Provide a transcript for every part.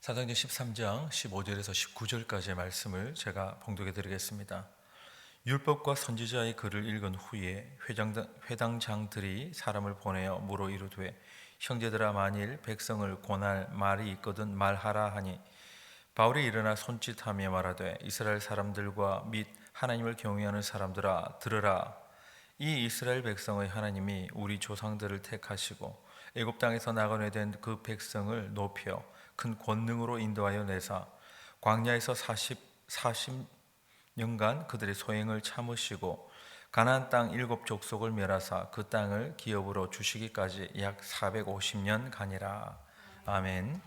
사도행전 13장 15절에서 19절까지의 말씀을 제가 봉독해 드리겠습니다. 율법과 선지자의 글을 읽은 후에 회당장들이 사람을 보내어 물어 이르되 형제들아 만일 백성을 권할 말이 있거든 말하라 하니 바울이 일어나 손짓하며 말하되 이스라엘 사람들과 및 하나님을 경외하는 사람들아 들으라. 이 이스라엘 백성의 하나님이 우리 조상들을 택하시고 애굽 땅에서 나가내된 그 백성을 높여 큰 권능으로 인도하여 내사 광야에서 40년간 그들의 소행을 참으시고 가나안 땅 7족속을 멸하사 그 땅을 기업으로 주시기까지 약 450년 가니라. 아멘.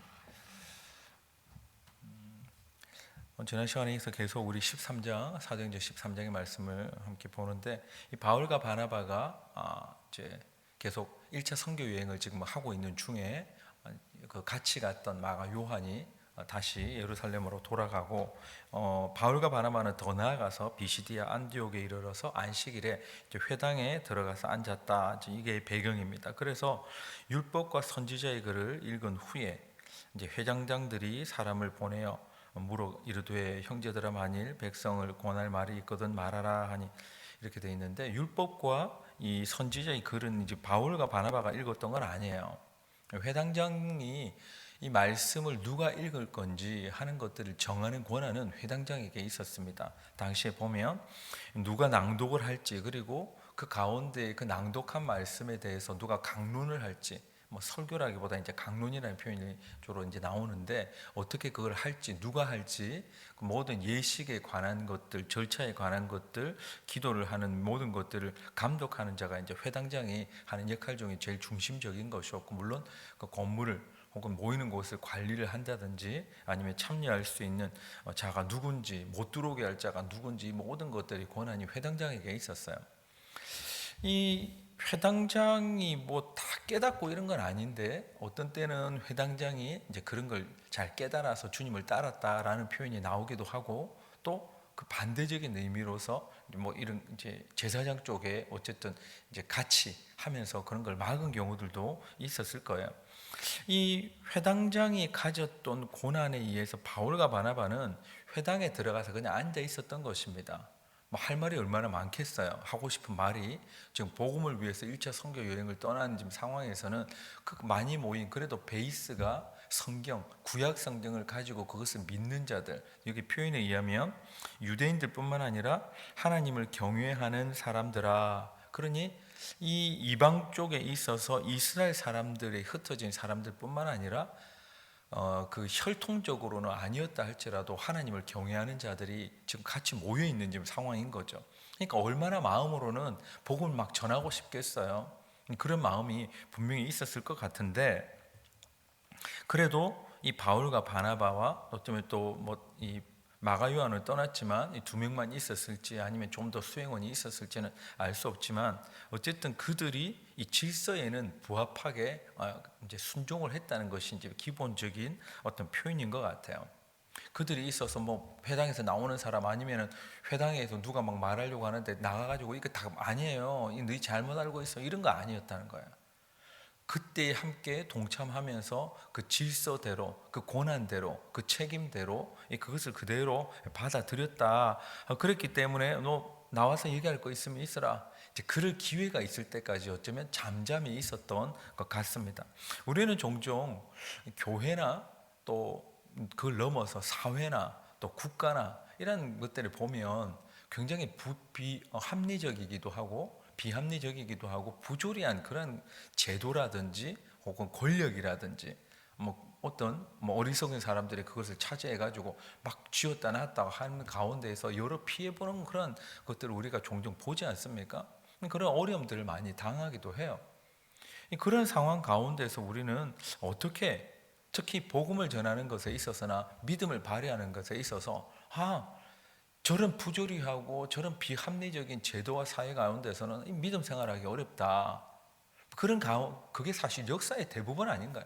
지난 시간에서 계속 우리 13장 사도행전 13장의 말씀을 함께 보는데 이 바울과 바나바가 이제 계속 1차 선교 여행을 지금 하고 있는 중에 그 같이 갔던 마가 요한이 다시 예루살렘으로 돌아가고 바울과 바나바는 더 나아가서 비시디아 안디옥에 이르러서 안식일에 이제 회당에 들어가서 앉았다. 이게 배경입니다. 그래서 율법과 선지자의 글을 읽은 후에 이제 회장장들이 사람을 보내어 물어 이르되 형제들아 만일 백성을 권할 말이 있거든 말하라 하니 이렇게 되어 있는데 율법과 이 선지자의 글은 이제 바울과 바나바가 읽었던 건 아니에요. 회당장이 이 말씀을 누가 읽을 건지 하는 것들을 정하는 권한은 회당장에게 있었습니다. 당시에 보면 누가 낭독을 할지 그리고 그 가운데 그 낭독한 말씀에 대해서 누가 강론을 할지 뭐 설교라기보다 이제 강론이라는 표현이 주로 이제 나오는데 어떻게 그걸 할지 누가 할지 그 모든 예식에 관한 것들 절차에 관한 것들 기도를 하는 모든 것들을 감독하는 자가 이제 회당장이 하는 역할 중에 제일 중심적인 것이었고 물론 그 건물을 혹은 모이는 곳을 관리를 한다든지 아니면 참여할 수 있는 자가 누군지 못 들어오게 할 자가 누군지 모든 것들이 권한이 회당장에게 있었어요. 이 회당장이 뭐 다 깨닫고 이런 건 아닌데 어떤 때는 회당장이 이제 그런 걸 잘 깨달아서 주님을 따랐다라는 표현이 나오기도 하고 또 그 반대적인 의미로서 뭐 이런 이제 제사장 쪽에 어쨌든 이제 같이 하면서 그런 걸 막은 경우들도 있었을 거예요. 이 회당장이 가졌던 고난에 의해서 바울과 바나바는 회당에 들어가서 그냥 앉아 있었던 것입니다. 뭐 할 말이 얼마나 많겠어요. 하고 싶은 말이 지금 복음을 위해서 1차 선교 여행을 떠난 지금 상황에서는 그 많이 모인 그래도 베이스가 성경, 구약 성경을 가지고 그것을 믿는 자들. 여기 표현에 의하면 유대인들뿐만 아니라 하나님을 경외하는 사람들아. 그러니 이 이방 쪽에 있어서 이스라엘 사람들이 흩어진 사람들뿐만 아니라 그 혈통적으로는 아니었다 할지라도 하나님을 경외하는 자들이 지금 같이 모여 있는 지금 상황인 거죠. 그러니까 얼마나 마음으로는 복음을 막 전하고 싶겠어요. 그런 마음이 분명히 있었을 것 같은데 그래도 이 바울과 바나바와 어쩌면 또 뭐 이 마가 요한을 떠났지만 이 두 명만 있었을지 아니면 좀 더 수행원이 있었을지는 알 수 없지만 어쨌든 그들이 이 질서에는 부합하게 이제 순종을 했다는 것이 이제 기본적인 어떤 표현인 것 같아요. 그들이 있어서 뭐 회당에서 나오는 사람 아니면은 회당에서 누가 막 말하려고 하는데 나가가지고 이거 다 아니에요. 이 너희 잘못 알고 있어. 이런 거 아니었다는 거예요. 그때 함께 동참하면서 그 질서대로, 그 고난대로, 그 책임대로 그것을 그대로 받아들였다. 그랬기 때문에 너 나와서 얘기할 거 있으면 있어라. 이제 그럴 기회가 있을 때까지 어쩌면 잠잠히 있었던 것 같습니다. 우리는 종종 교회나 또 그걸 넘어서 사회나 또 국가나 이런 것들을 보면 굉장히 합리적이기도 하고 비합리적이기도 하고 부조리한 그런 제도라든지 혹은 권력이라든지 뭐 어떤 뭐 어리석은 사람들이 그것을 차지해 가지고 막 쥐었다 놨다 하는 가운데에서 여러 피해 보는 그런 것들을 우리가 종종 보지 않습니까? 그런 어려움들을 많이 당하기도 해요. 그런 상황 가운데서 우리는 어떻게 특히 복음을 전하는 것에 있어서나 믿음을 발휘하는 것에 있어서 저런 부조리하고 저런 비합리적인 제도와 사회 가운데서는 믿음 생활하기 어렵다. 그게 사실 역사의 대부분 아닌가요?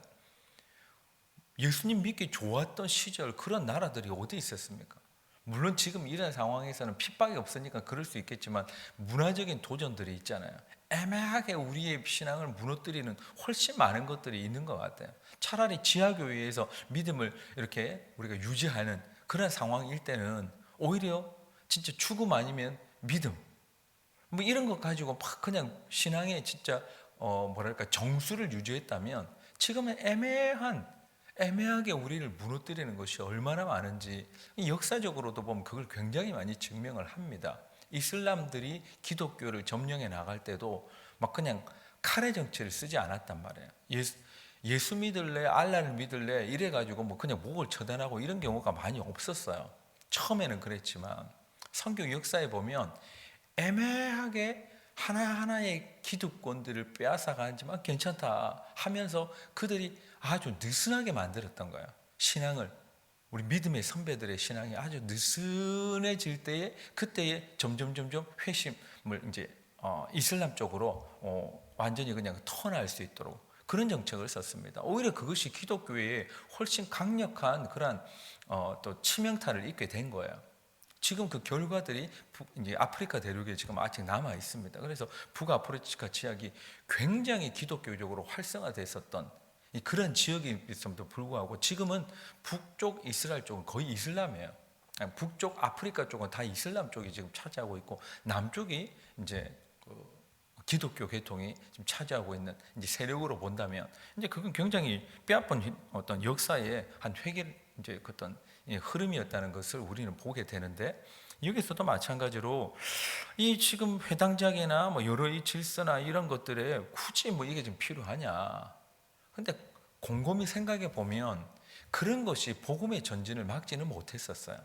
예수님 믿기 좋았던 시절 그런 나라들이 어디 있었습니까? 물론 지금 이런 상황에서는 핍박이 없으니까 그럴 수 있겠지만 문화적인 도전들이 있잖아요. 애매하게 우리의 신앙을 무너뜨리는 훨씬 많은 것들이 있는 것 같아요. 차라리 지하교회에서 믿음을 이렇게 우리가 유지하는 그런 상황일 때는 오히려 진짜 죽음 아니면 믿음 뭐 이런 것 가지고 막 그냥 신앙에 진짜 뭐랄까 정수를 유지했다면 지금은 애매하게 우리를 무너뜨리는 것이 얼마나 많은지 역사적으로도 보면 그걸 굉장히 많이 증명을 합니다. 이슬람들이 기독교를 점령해 나갈 때도 막 그냥 칼의 정치를 쓰지 않았단 말이에요. 예수 믿을래, 알라를 믿을래 이래가지고 뭐 그냥 목을 처단하고 이런 경우가 많이 없었어요. 처음에는 그랬지만 성경 역사에 보면 애매하게 하나하나의 기득권들을 빼앗아 가지만 괜찮다 하면서 그들이 아주 느슨하게 만들었던 거예요. 신앙을 우리 믿음의 선배들의 신앙이 아주 느슨해질 때에 그때에 점점 회심을 이제 이슬람 쪽으로 완전히 그냥 턴할 수 있도록 그런 정책을 썼습니다. 오히려 그것이 기독교에 훨씬 강력한 그런 또 치명타를 입게 된 거예요. 지금 그 결과들이 이제 아프리카 대륙에 지금 아직 남아 있습니다. 그래서 북아프리카 지역이 굉장히 기독교적으로 활성화됐었던 그런 지역임에도 불구하고 지금은 북쪽 이스라엘 쪽은 거의 이슬람이에요. 북쪽 아프리카 쪽은 다 이슬람 쪽이 지금 차지하고 있고 남쪽이 이제 기독교 계통이 지금 차지하고 있는 이제 세력으로 본다면 이제 그건 굉장히 뼈아픈 어떤 역사의 한 획일 이제 어떤 흐름이었다는 것을 우리는 보게 되는데 여기서도 마찬가지로 이 지금 회당장이나 뭐 여러 이 질서나 이런 것들에 굳이 뭐 이게 좀 필요하냐? 근데 곰곰이 생각해 보면 그런 것이 복음의 전진을 막지는 못했었어요.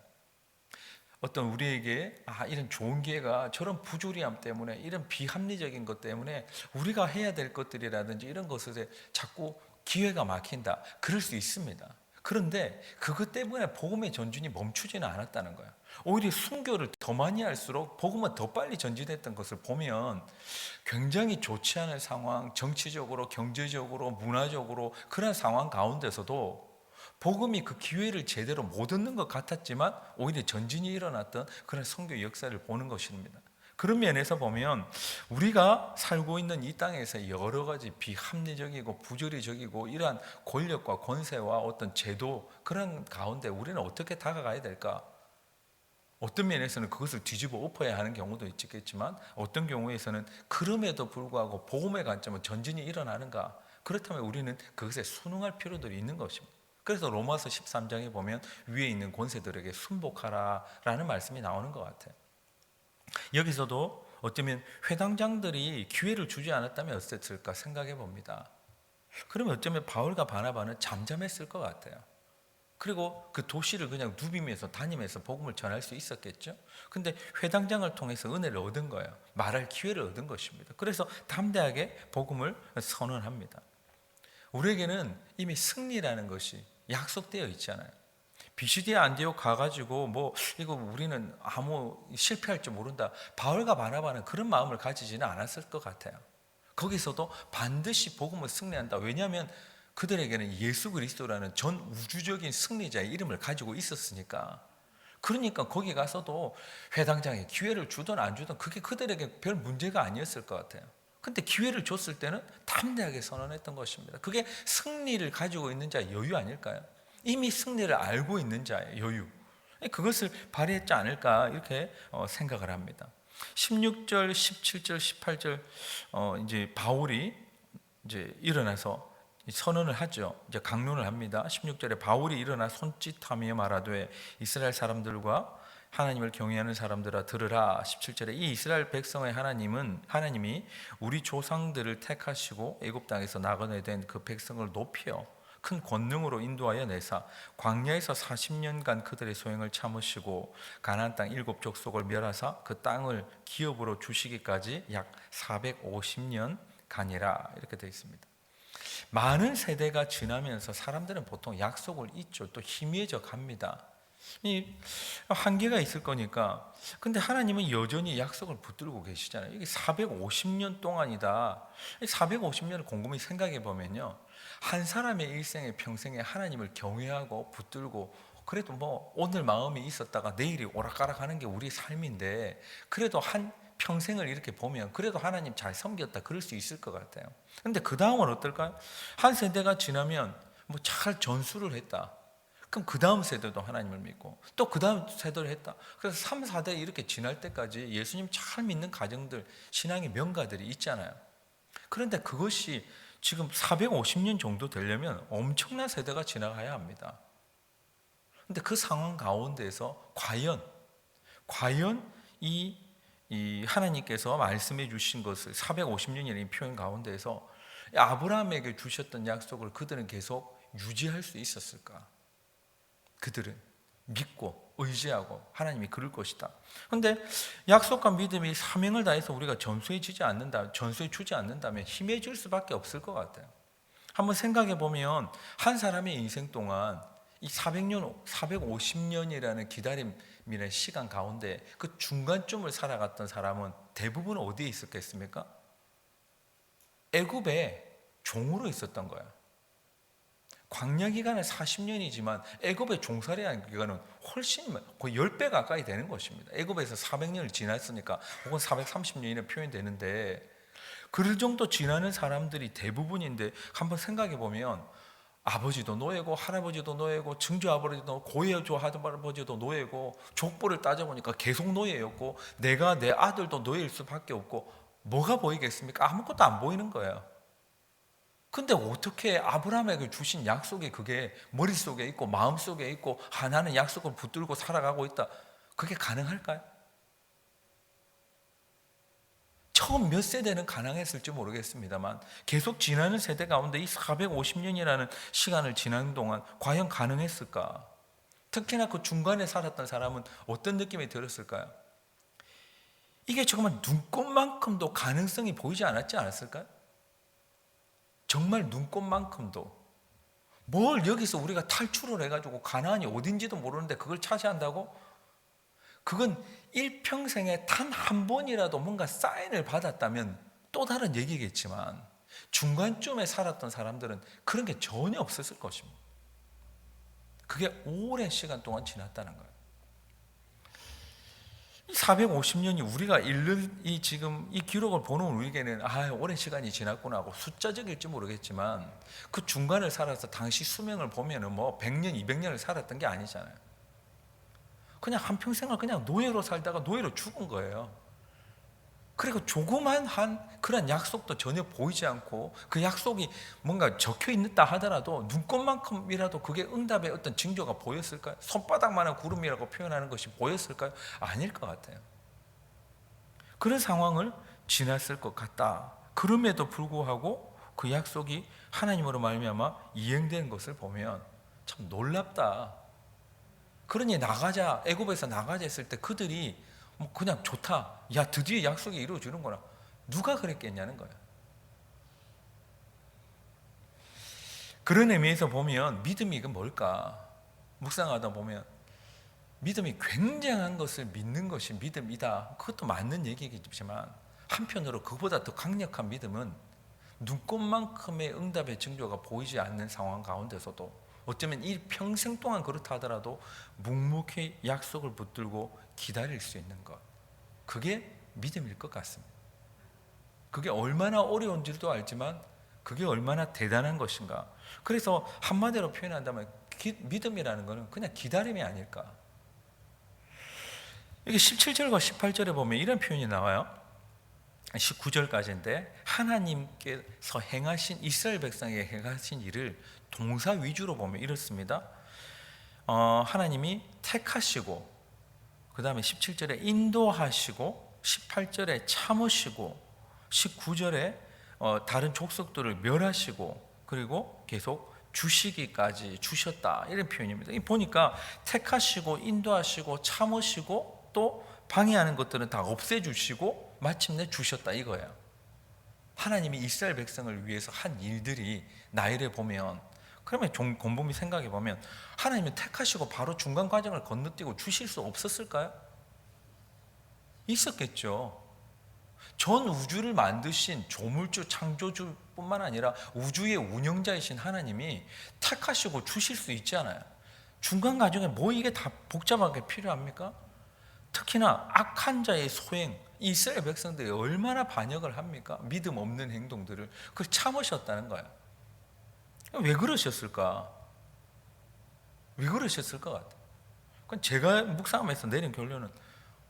어떤 우리에게 이런 좋은 기회가 저런 부조리함 때문에 이런 비합리적인 것 때문에 우리가 해야 될 것들이라든지 이런 것에 자꾸 기회가 막힌다. 그럴 수 있습니다. 그런데 그것 때문에 복음의 전진이 멈추지는 않았다는 거예요. 오히려 순교를 더 많이 할수록 복음은 더 빨리 전진했던 것을 보면 굉장히 좋지 않은 상황, 정치적으로, 경제적으로, 문화적으로 그런 상황 가운데서도 복음이 그 기회를 제대로 못 얻는 것 같았지만 오히려 전진이 일어났던 그런 선교 역사를 보는 것입니다. 그런 면에서 보면 우리가 살고 있는 이 땅에서 여러 가지 비합리적이고 부조리적이고 이러한 권력과 권세와 어떤 제도 그런 가운데 우리는 어떻게 다가가야 될까? 어떤 면에서는 그것을 뒤집어 엎어야 하는 경우도 있겠지만 어떤 경우에서는 그럼에도 불구하고 복음의 관점은 전진이 일어나는가? 그렇다면 우리는 그것에 순응할 필요들이 있는 것입니다. 그래서 로마서 13장에 보면 위에 있는 권세들에게 순복하라라는 말씀이 나오는 것 같아요. 여기서도 어쩌면 회당장들이 기회를 주지 않았다면 어땠을까 생각해 봅니다. 그러면 어쩌면 바울과 바나바는 잠잠했을 것 같아요. 그리고 그 도시를 그냥 누비면서 다니면서 복음을 전할 수 있었겠죠. 근데 회당장을 통해서 은혜를 얻은 거예요. 말할 기회를 얻은 것입니다. 그래서 담대하게 복음을 선언합니다. 우리에게는 이미 승리라는 것이 약속되어 있잖아요. 비시디아 안디옥 가가지고 뭐 이거 우리는 아무 실패할 줄 모른다. 바울과 바나바는 그런 마음을 가지지는 않았을 것 같아요. 거기서도 반드시 복음을 승리한다. 왜냐하면 그들에게는 예수 그리스도라는 전 우주적인 승리자의 이름을 가지고 있었으니까. 그러니까 거기 가서도 회당장에 기회를 주든 안 주든 그게 그들에게 별 문제가 아니었을 것 같아요. 근데 기회를 줬을 때는 담대하게 선언했던 것입니다. 그게 승리를 가지고 있는 자의 여유 아닐까요? 이미 승리를 알고 있는 자의 여유. 그것을 발휘했지 않을까 이렇게 생각을 합니다. 16절, 17절, 18절 이제 바울이 이제 일어나서 선언을 하죠. 이제 강론을 합니다. 16절에 바울이 일어나 손짓하며 말하되 이스라엘 사람들과 하나님을 경외하는 사람들아 들으라. 17절에 이 이스라엘 백성의 하나님이 우리 조상들을 택하시고 애굽 땅에서 나그네된 그 백성을 높여 큰 권능으로 인도하여 내사 광야에서 40년간 그들의 소행을 참으시고 가나안 땅 7족속을 멸하사 그 땅을 기업으로 주시기까지 약 450년 가니라. 이렇게 되어 있습니다. 많은 세대가 지나면서 사람들은 보통 약속을 잊죠. 또 희미해져 갑니다. 이 한계가 있을 거니까. 근데 하나님은 여전히 약속을 붙들고 계시잖아요. 이게 450년 동안이다. 450년을 곰곰이 생각해 보면요, 한 사람의 일생의 평생에 하나님을 경외하고 붙들고 그래도 뭐 오늘 마음이 있었다가 내일이 오락가락하는 게 우리 삶인데 그래도 한 평생을 이렇게 보면 그래도 하나님 잘 섬겼다 그럴 수 있을 것 같아요. 근데 그 다음은 어떨까요? 한 세대가 지나면 뭐 잘 전수를 했다. 그럼 그 다음 세대도 하나님을 믿고 또 그 다음 세대를 했다. 그래서 3, 4대 이렇게 지날 때까지 예수님 잘 믿는 가정들, 신앙의 명가들이 있잖아요. 그런데 그것이 지금 450년 정도 되려면 엄청난 세대가 지나가야 합니다. 근데 그 상황 가운데서 과연 이 하나님께서 말씀해 주신 것을 450년이라는 표현 가운데에서 아브라함에게 주셨던 약속을 그들은 계속 유지할 수 있었을까? 그들은 믿고 의지하고 하나님이 그럴 것이다. 그런데 약속과 믿음이 사명을 다해서 우리가 전수해 주지 않는다면 힘해질 수밖에 없을 것 같아요. 한번 생각해 보면 한 사람의 인생 동안 이 400년, 450년이라는 기다림이라는 시간 가운데 그 중간쯤을 살아갔던 사람은 대부분 어디에 있었겠습니까? 애굽에 종으로 있었던 거야. 광야 기간은 40년이지만 애굽의 종살이하는 기간은 훨씬 거의 10배 가까이 되는 것입니다. 애굽에서 400년을 지났으니까 혹은 430년이나 표현되는데 그 정도 지나는 사람들이 대부분인데 한번 생각해 보면 아버지도 노예고 할아버지도 노예고 증조 아버지도 고해조 할아버지도 노예고 족보를 따져보니까 계속 노예였고 내가 내 아들도 노예일 수밖에 없고 뭐가 보이겠습니까? 아무것도 안 보이는 거예요. 근데 어떻게 아브라함에게 주신 약속이 그게 머릿속에 있고 마음속에 있고 하나는 약속을 붙들고 살아가고 있다. 그게 가능할까요? 처음 몇 세대는 가능했을지 모르겠습니다만 계속 지나는 세대 가운데 이 450년이라는 시간을 지나는 동안 과연 가능했을까? 특히나 그 중간에 살았던 사람은 어떤 느낌이 들었을까요? 이게 정말 눈꽃만큼도 가능성이 보이지 않았을까요? 정말 눈꽃만큼도 뭘 여기서 우리가 탈출을 해가지고 가나안이 어딘지도 모르는데 그걸 차지한다고? 그건 일평생에 단 한 번이라도 뭔가 사인을 받았다면 또 다른 얘기겠지만 중간쯤에 살았던 사람들은 그런 게 전혀 없었을 것입니다. 그게 오랜 시간 동안 지났다는 거예요. 450년이 우리가 읽는 지금 이 기록을 보는 우리에게는 오랜 시간이 지났구나 하고 숫자적일지 모르겠지만 그 중간을 살아서 당시 수명을 보면은 뭐 100년, 200년을 살았던 게 아니잖아요. 그냥 한평생을 그냥 노예로 살다가 노예로 죽은 거예요. 그리고 조그만 한 그런 약속도 전혀 보이지 않고 그 약속이 뭔가 적혀 있다 하더라도 눈꽃만큼이라도 그게 응답의 어떤 징조가 보였을까요? 손바닥만한 구름이라고 표현하는 것이 보였을까요? 아닐 것 같아요. 그런 상황을 지났을 것 같다. 그럼에도 불구하고 그 약속이 하나님으로 말미암아 이행된 것을 보면 참 놀랍다. 그러니 나가자, 애굽에서 나가자 했을 때 그들이 뭐 그냥 좋다. 야, 드디어 약속이 이루어지는구나. 누가 그랬겠냐는 거예요. 그런 의미에서 보면 믿음이 이건 뭘까? 묵상하다 보면 믿음이 굉장한 것을 믿는 것이 믿음이다. 그것도 맞는 얘기겠지만 한편으로 그보다 더 강력한 믿음은 눈꽃만큼의 응답의 징조가 보이지 않는 상황 가운데서도 어쩌면 이 평생 동안 그렇다 하더라도 묵묵히 약속을 붙들고 기다릴 수 있는 것, 그게 믿음일 것 같습니다. 그게 얼마나 어려운지도 알지만 그게 얼마나 대단한 것인가. 그래서 한마디로 표현한다면 믿음이라는 것은 그냥 기다림이 아닐까. 이게 17절과 18절에 보면 이런 표현이 나와요. 19절까지인데 하나님께서 행하신 이스라엘 백성에게 행하신 일을 동사 위주로 보면 이렇습니다. 하나님이 택하시고 그 다음에 17절에 인도하시고 18절에 참으시고 19절에 다른 족속들을 멸하시고 그리고 계속 주시기까지 주셨다 이런 표현입니다. 보니까 택하시고 인도하시고 참으시고 또 방해하는 것들은 다 없애주시고 마침내 주셨다 이거예요. 하나님이 이스라엘 백성을 위해서 한 일들이 나이를 보면 그러면 곰곰이 생각해 보면 하나님은 택하시고 바로 중간 과정을 건너뛰고 주실 수 없었을까요? 있었겠죠. 전 우주를 만드신 조물주 창조주뿐만 아니라 우주의 운영자이신 하나님이 택하시고 주실 수 있잖아요. 중간 과정에 뭐 이게 다 복잡하게 필요합니까? 특히나 악한 자의 소행, 이스라엘 백성들이 얼마나 반역을 합니까? 믿음 없는 행동들을 그걸 참으셨다는 거예요. 왜 그러셨을까? 왜 그러셨을 것 같아요? 그건 제가 묵상하면서 내린 결론은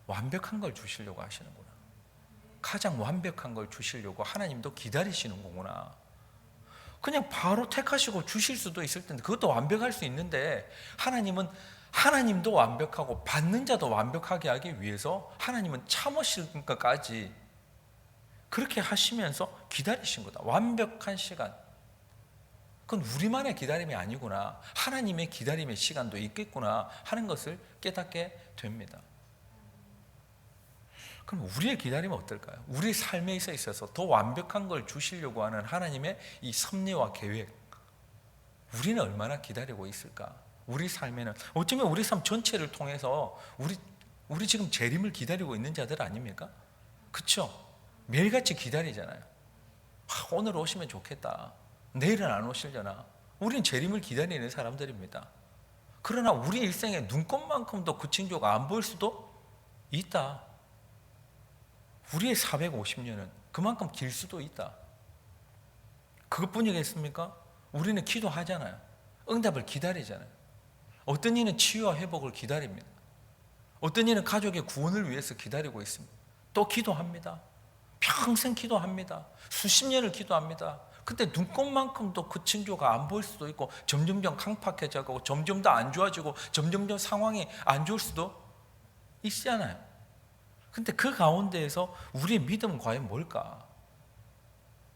완벽한 걸 주시려고 하시는구나. 가장 완벽한 걸 주시려고 하나님도 기다리시는 거구나. 그냥 바로 택하시고 주실 수도 있을 텐데 그것도 완벽할 수 있는데 하나님도 완벽하고 받는 자도 완벽하게 하기 위해서 하나님은 참으실 것까지 그렇게 하시면서 기다리신 거다. 완벽한 시간. 그건 우리만의 기다림이 아니구나. 하나님의 기다림의 시간도 있겠구나 하는 것을 깨닫게 됩니다. 그럼 우리의 기다림은 어떨까요? 우리 삶에 있어서 더 완벽한 걸 주시려고 하는 하나님의 이 섭리와 계획, 우리는 얼마나 기다리고 있을까? 우리 삶에는 어쩌면 우리 삶 전체를 통해서 우리 지금 재림을 기다리고 있는 자들 아닙니까? 그렇죠? 매일같이 기다리잖아요. 오늘 오시면 좋겠다. 내일은 안 오시려나? 우리는 재림을 기다리는 사람들입니다. 그러나 우리 일생에 눈곱만큼도 그 징조가 안 보일 수도 있다. 우리의 450년은 그만큼 길 수도 있다. 그것뿐이겠습니까? 우리는 기도하잖아요. 응답을 기다리잖아요. 어떤 이는 치유와 회복을 기다립니다. 어떤 이는 가족의 구원을 위해서 기다리고 있습니다. 또 기도합니다. 평생 기도합니다. 수십 년을 기도합니다. 근데 눈곱만큼도 그 징조가 안 보일 수도 있고 점점점 강팍해져가고 점점 더 안 좋아지고 점점점 상황이 안 좋을 수도 있잖아요. 근데 그 가운데에서 우리의 믿음은 과연 뭘까?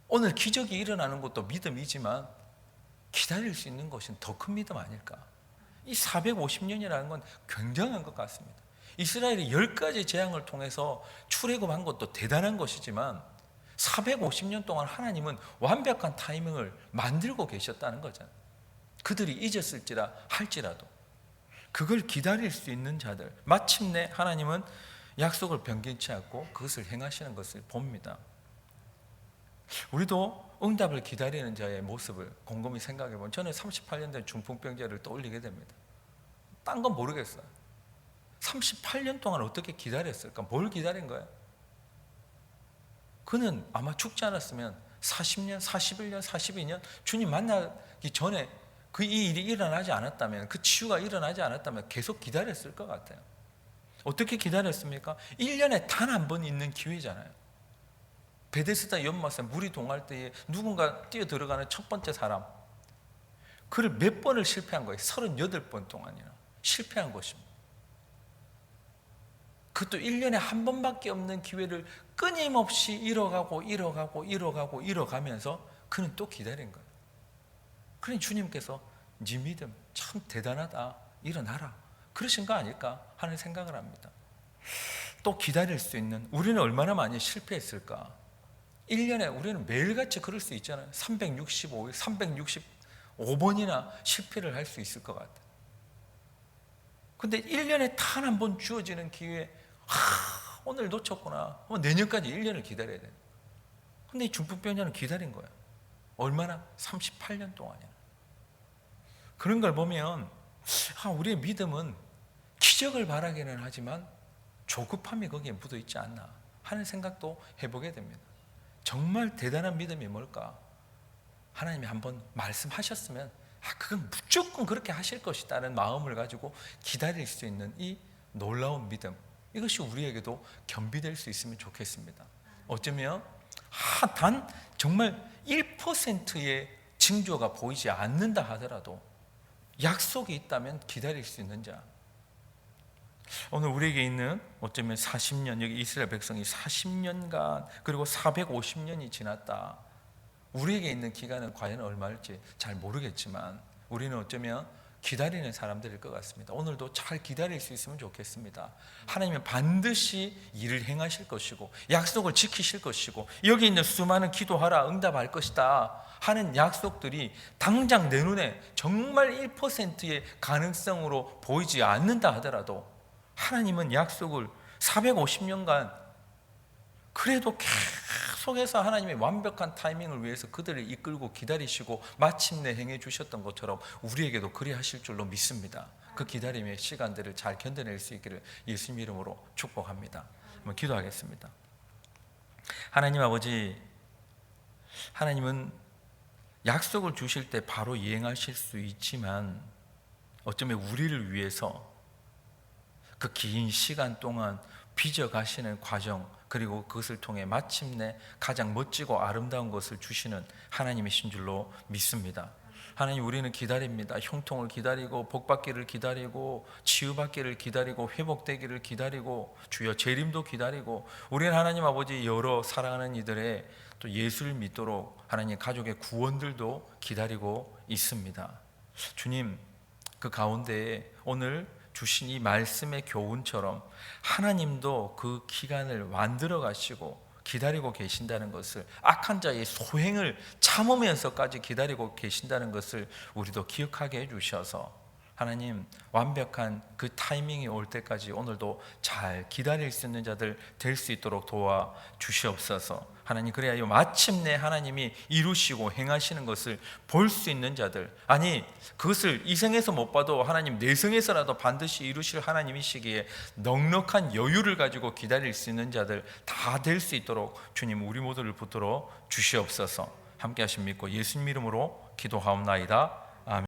오늘 기적이 일어나는 것도 믿음이지만 기다릴 수 있는 것은 더 큰 믿음 아닐까? 이 450년이라는 건 굉장한 것 같습니다. 이스라엘이 10가지 재앙을 통해서 출애굽한 것도 대단한 것이지만 450년 동안 하나님은 완벽한 타이밍을 만들고 계셨다는 거잖아요. 그들이 잊었을지라 할지라도 그걸 기다릴 수 있는 자들, 마침내 하나님은 약속을 변경치 않고 그것을 행하시는 것을 봅니다. 우리도 응답을 기다리는 자의 모습을 곰곰이 생각해 보면 저는 38년 된 중풍병자를 떠올리게 됩니다. 딴 건 모르겠어요. 38년 동안 어떻게 기다렸을까? 뭘 기다린 거예요? 그는 아마 죽지 않았으면 40년, 41년, 42년 주님 만나기 전에 그 이 일이 일어나지 않았다면, 그 치유가 일어나지 않았다면 계속 기다렸을 것 같아요. 어떻게 기다렸습니까? 1년에 단 한 번 있는 기회잖아요. 베데스다 연못에 물이 동할 때에 누군가 뛰어 들어가는 첫 번째 사람, 그를 몇 번을 실패한 거예요. 38번 동안이나 실패한 것입니다. 그것도 1년에 한 번밖에 없는 기회를 끊임없이 잃어가면서 그는 또 기다린 거예요. 그러니 주님께서 네 믿음 참 대단하다, 일어나라, 그러신 거 아닐까 하는 생각을 합니다. 또 기다릴 수 있는, 우리는 얼마나 많이 실패했을까? 1년에 우리는 매일같이 그럴 수 있잖아요. 365일 365번이나 실패를 할 수 있을 것 같아요. 근데 1년에 단 한 번 주어지는 기회에 오늘 놓쳤구나. 내년까지 1년을 기다려야 돼. 근데 이 중풍병자는 기다린 거예요. 얼마나? 38년 동안이나. 그런 걸 보면 우리의 믿음은 기적을 바라기는 하지만 조급함이 거기에 묻어 있지 않나 하는 생각도 해보게 됩니다. 정말 대단한 믿음이 뭘까? 하나님이 한번 말씀하셨으면 그건 무조건 그렇게 하실 것이다는 마음을 가지고 기다릴 수 있는 이 놀라운 믿음, 이것이 우리에게도 겸비될 수 있으면 좋겠습니다. 어쩌면 단 정말 1%의 징조가 보이지 않는다 하더라도 약속이 있다면 기다릴 수 있는 자, 오늘 우리에게 있는 어쩌면 40년, 여기 이스라엘 백성이 40년간 그리고 450년이 지났다. 우리에게 있는 기간은 과연 얼마일지 잘 모르겠지만 우리는 어쩌면 기다리는 사람들일 것 같습니다. 오늘도 잘 기다릴 수 있으면 좋겠습니다. 하나님은 반드시 일을 행하실 것이고 약속을 지키실 것이고 여기 있는 수많은 기도하라 응답할 것이다 하는 약속들이 당장 내 눈에 정말 1%의 가능성으로 보이지 않는다 하더라도 하나님은 약속을 450년간 그래도 계속해서 하나님의 완벽한 타이밍을 위해서 그들을 이끌고 기다리시고 마침내 행해 주셨던 것처럼 우리에게도 그리 하실 줄로 믿습니다. 그 기다림의 시간들을 잘 견뎌낼 수 있기를 예수님 이름으로 축복합니다. 한번 기도하겠습니다. 하나님 아버지, 하나님은 약속을 주실 때 바로 이행하실 수 있지만 어쩌면 우리를 위해서 그 긴 시간 동안 빚어가시는 과정, 그리고 그것을 통해 마침내 가장 멋지고 아름다운 것을 주시는 하나님이신 줄로 믿습니다. 하나님, 우리는 기다립니다. 형통을 기다리고 복받기를 기다리고 치유받기를 기다리고 회복되기를 기다리고 주여 재림도 기다리고, 우리는 하나님 아버지 여러 사랑하는 이들의 또 예수를 믿도록 하나님 가족의 구원들도 기다리고 있습니다. 주님, 그 가운데에 오늘 주신 이 말씀의 교훈처럼 하나님도 그 기간을 만들어 가시고 기다리고 계신다는 것을, 악한 자의 소행을 참으면서까지 기다리고 계신다는 것을 우리도 기억하게 해주셔서 하나님, 완벽한 그 타이밍이 올 때까지 오늘도 잘 기다릴 수 있는 자들 될 수 있도록 도와 주시옵소서. 하나님, 그래야 마침내 하나님이 이루시고 행하시는 것을 볼 수 있는 자들, 아니 그것을 이 생에서 못 봐도 하나님 내생에서라도 반드시 이루실 하나님이시기에 넉넉한 여유를 가지고 기다릴 수 있는 자들 다 될 수 있도록 주님 우리 모두를 붙들어 주시옵소서. 함께 하심 믿고 예수님 이름으로 기도하옵나이다.